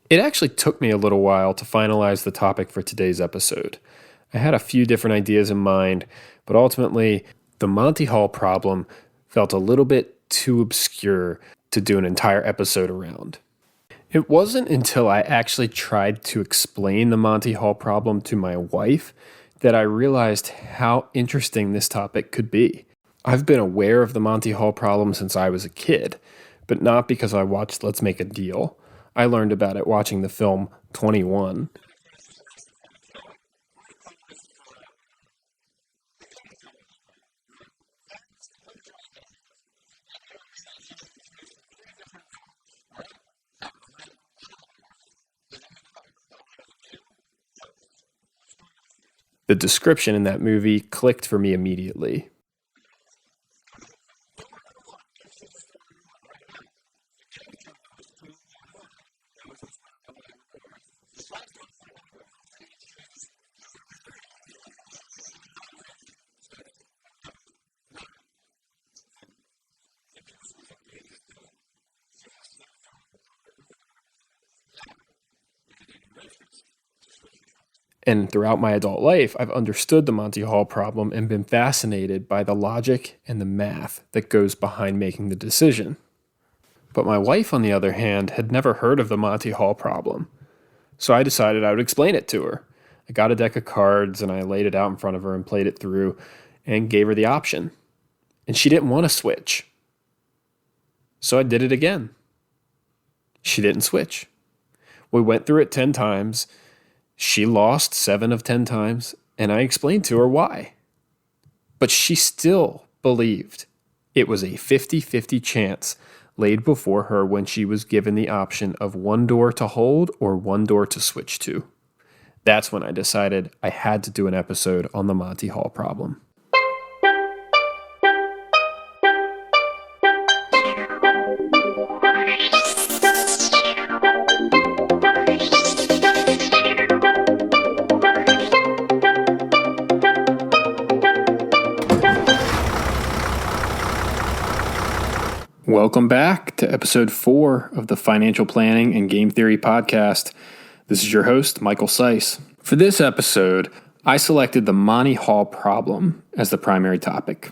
It actually took me a little while to finalize the topic for today's episode. I had a few different ideas in mind, but ultimately, the Monty Hall problem felt a little bit too obscure to do an entire episode around. It wasn't until I actually tried to explain the Monty Hall problem to my wife that I realized how interesting this topic could be. I've been aware of the Monty Hall problem since I was a kid, but not because I watched Let's Make a Deal. I learned about it watching the film 21. The description in that movie clicked for me immediately. And throughout my adult life, I've understood the Monty Hall problem and been fascinated by the logic and the math that goes behind making the decision. But my wife, on the other hand, had never heard of the Monty Hall problem. So I decided I would explain it to her. I got a deck of cards and I laid it out in front of her and played it through and gave her the option. And she didn't want to switch. So I did it again. She didn't switch. We went through it 10 times. She lost 7 of 10 times, and I explained to her why. But she still believed it was a 50-50 chance laid before her when she was given the option of one door to hold or one door to switch to. That's when I decided I had to do an episode on the Monty Hall problem. Welcome back to episode 4 of the Financial Planning and Game Theory podcast. This is your host, Michael Sise. For this episode, I selected the Monty Hall problem as the primary topic.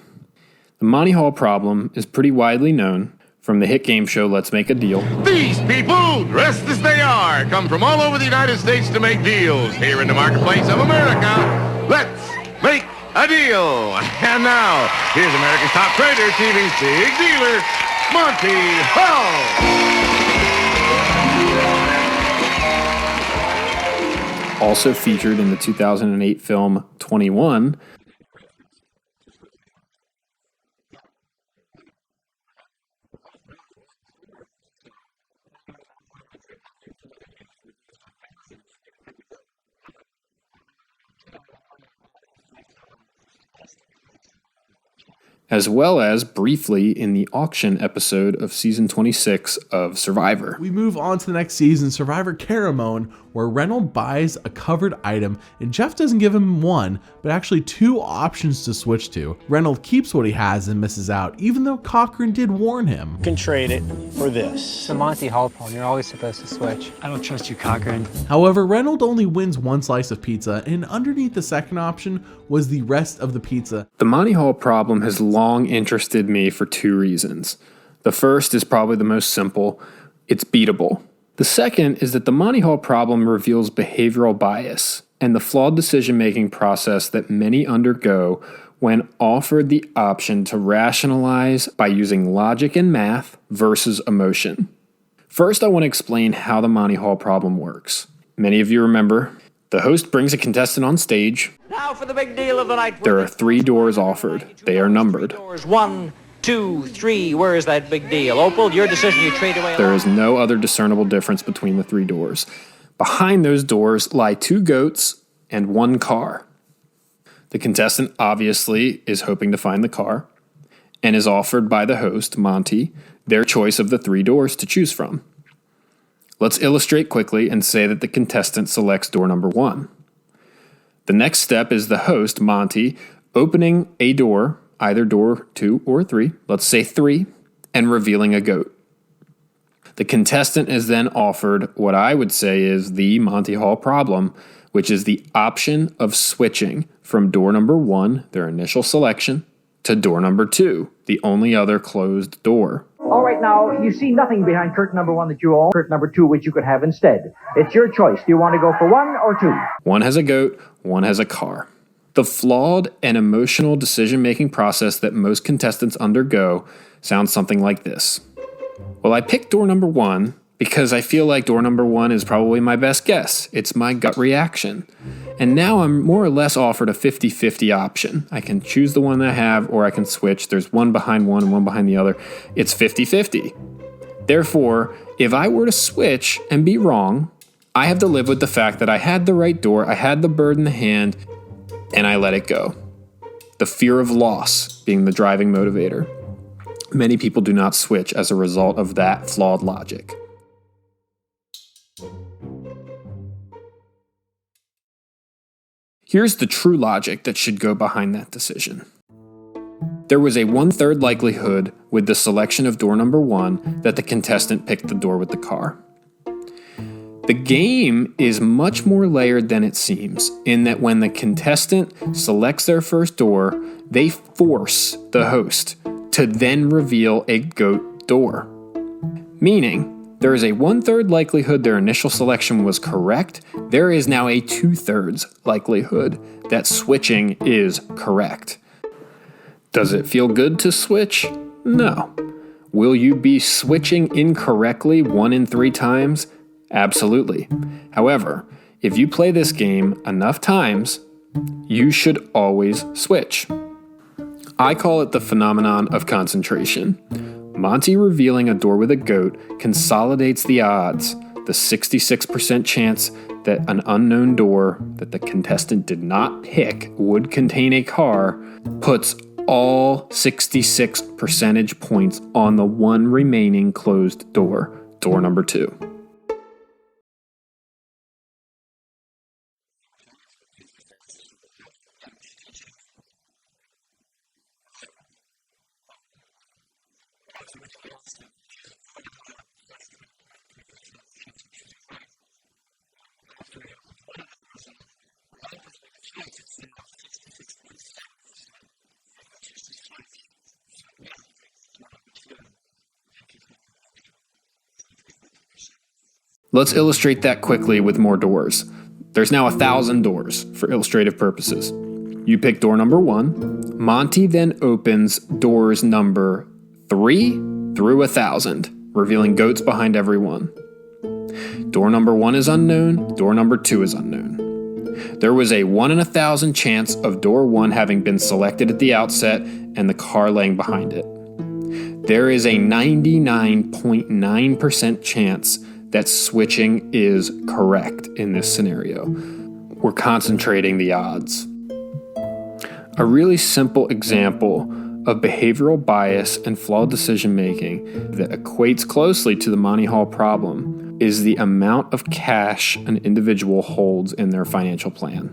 The Monty Hall problem is pretty widely known from the hit game show Let's Make a Deal. These people, dressed as they are, come from all over the United States to make deals here in the marketplace of America. Let's make a deal. And now, here's America's top trader, TV's big dealer, Monty Hall. Also featured in the 2008 film 21, as well as briefly in the auction episode of season 26 of Survivor. We move on to the next season, Survivor Caramone, where Reynolds buys a covered item and Jeff doesn't give him one, but actually 2 options to switch to. Reynolds keeps what he has and misses out, even though Cochran did warn him. You can trade it for this. It's a Monty Hall problem. You're always supposed to switch. I don't trust you, Cochran. However, Reynolds only wins 1 slice of pizza, and underneath the second option was the rest of the pizza. The Monty Hall problem has long interested me for 2 reasons. The first is probably the most simple. It's beatable. The second is that the Monty Hall problem reveals behavioral bias and the flawed decision-making process that many undergo when offered the option to rationalize by using logic and math versus emotion. First, I want to explain how the Monty Hall problem works. Many of you remember, the host brings a contestant on stage. Now for the big deal of the night. There are 3 doors offered. They are numbered. Doors 1, 2, 3. Where is that big deal? Opal, your decision, you trade away. There is no other discernible difference between the 3 doors. Behind those doors lie 2 goats and 1 car. The contestant obviously is hoping to find the car and is offered by the host, Monty, their choice of the 3 doors to choose from. Let's illustrate quickly and say that the contestant selects door number 1. The next step is the host, Monty, opening a door, either door 2 or 3, let's say 3, and revealing a goat. The contestant is then offered what I would say is the Monty Hall problem, which is the option of switching from door number 1, their initial selection, to door number 2, the only other closed door. All right, now, you see nothing behind curtain number 1 that you own, curtain number 2 which you could have instead. It's your choice. Do you want to go for 1 or 2? One has a goat, one has a car. The flawed and emotional decision-making process that most contestants undergo sounds something like this. Well, I picked door number 1 because I feel like door number 1 is probably my best guess. It's my gut reaction. And now I'm more or less offered a 50-50 option. I can choose the one that I have, or I can switch. There's one behind one and one behind the other. It's 50-50. Therefore, if I were to switch and be wrong, I have to live with the fact that I had the right door, I had the bird in the hand, and I let it go. The fear of loss being the driving motivator. Many people do not switch as a result of that flawed logic. Here's the true logic that should go behind that decision. There was a 1/3 likelihood with the selection of door number 1 that the contestant picked the door with the car. The game is much more layered than it seems, in that when the contestant selects their first door, they force the host to then reveal a goat door. Meaning, there is a 1/3 likelihood their initial selection was correct. There is now a 2/3 likelihood that switching is correct. Does it feel good to switch? No. Will you be switching incorrectly 1 in 3 times? Absolutely. However, if you play this game enough times, you should always switch. I call it the phenomenon of concentration. Monty revealing a door with a goat consolidates the odds, the 66% chance that an unknown door that the contestant did not pick would contain a car, puts all 66 percentage points on the one remaining closed door, door number 2. Let's illustrate that quickly with more doors. There's now 1,000 doors for illustrative purposes. You pick door number 1. Monty then opens doors number 3 through 1,000, revealing goats behind every one. Door number 1 is unknown. Door number 2 is unknown. There was a 1 in 1,000 chance of door 1 having been selected at the outset and the car laying behind it. There is a 99.9% chance that switching is correct in this scenario. We're concentrating the odds. A really simple example of behavioral bias and flawed decision-making that equates closely to the Monty Hall problem is the amount of cash an individual holds in their financial plan.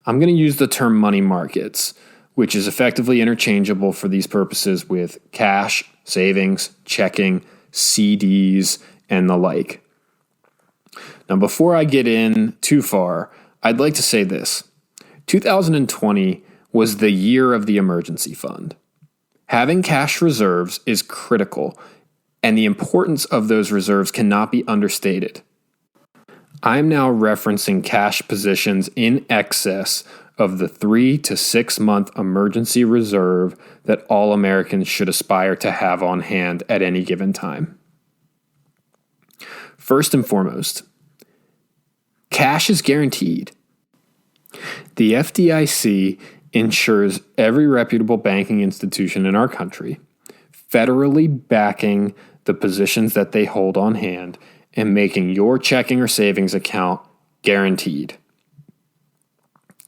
I'm going to use the term money markets, which is effectively interchangeable for these purposes with cash, savings, checking, CDs, and the like. Now, before I get in too far, I'd like to say this. 2020 was the year of the emergency fund. Having cash reserves is critical, and the importance of those reserves cannot be understated. I'm now referencing cash positions in excess of the 3 to 6 month emergency reserve that all Americans should aspire to have on hand at any given time. First and foremost, cash is guaranteed. The FDIC ensures every reputable banking institution in our country, federally backing the positions that they hold on hand and making your checking or savings account guaranteed.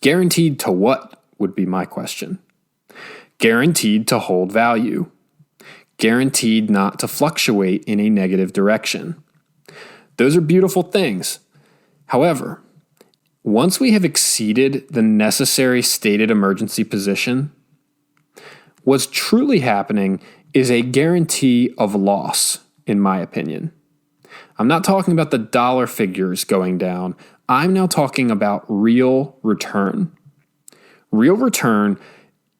Guaranteed to what would be my question. Guaranteed to hold value. Guaranteed not to fluctuate in a negative direction. Those are beautiful things. However, once we have exceeded the necessary stated emergency position, what's truly happening is a guarantee of loss, in my opinion. I'm not talking about the dollar figures going down. I'm now talking about real return. Real return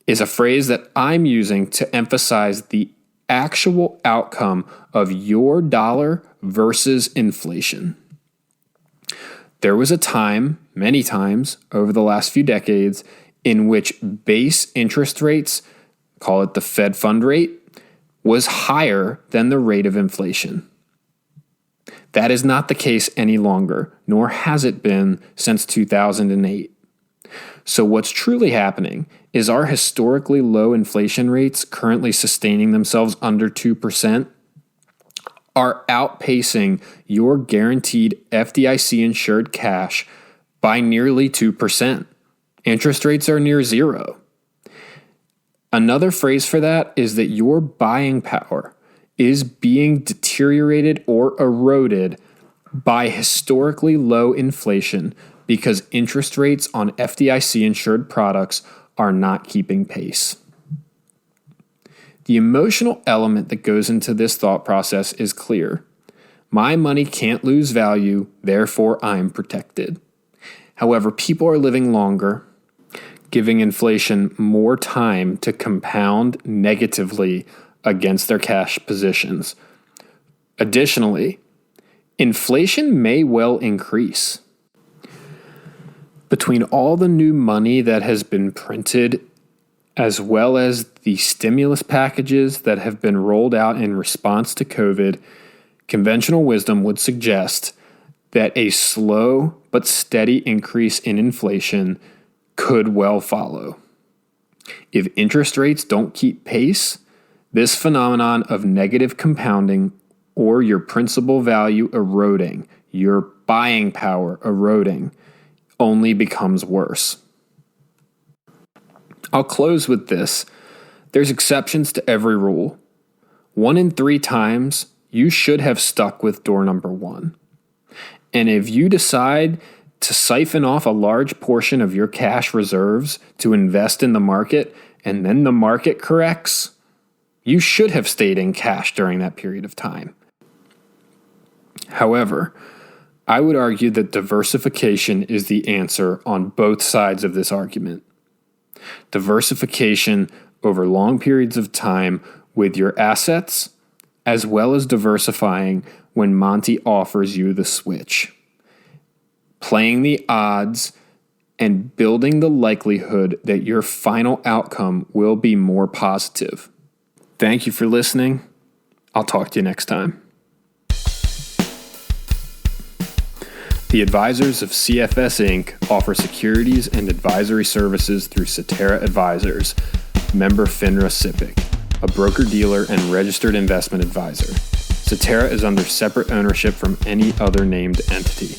is a phrase that I'm using to emphasize the actual outcome of your dollar versus inflation. There was a time, many times, over the last few decades, in which base interest rates, call it the Fed fund rate, was higher than the rate of inflation. That is not the case any longer, nor has it been since 2008. So what's truly happening is our historically low inflation rates, currently sustaining themselves under 2%, are outpacing your guaranteed FDIC-insured cash by nearly 2%. Interest rates are near zero. Another phrase for that is that your buying power is being deteriorated or eroded by historically low inflation because interest rates on FDIC-insured products are not keeping pace. The emotional element that goes into this thought process is clear. My money can't lose value, therefore I'm protected. However, people are living longer, giving inflation more time to compound negatively against their cash positions. Additionally, inflation may well increase. Between all the new money that has been printed, as well as the stimulus packages that have been rolled out in response to COVID, conventional wisdom would suggest that a slow but steady increase in inflation could well follow. If interest rates don't keep pace, this phenomenon of negative compounding or your principal value eroding, your buying power eroding, only becomes worse. I'll close with this. There's exceptions to every rule. 1 in 3 times, you should have stuck with door number 1. And if you decide to siphon off a large portion of your cash reserves to invest in the market, and then the market corrects, you should have stayed in cash during that period of time. However, I would argue that diversification is the answer on both sides of this argument. Diversification over long periods of time with your assets, as well as diversifying when Monty offers you the switch. Playing the odds and building the likelihood that your final outcome will be more positive. Thank you for listening. I'll talk to you next time. The advisors of CFS Inc. offer securities and advisory services through Cetera Advisors, member FINRA SIPC, a broker-dealer and registered investment advisor. Cetera is under separate ownership from any other named entity.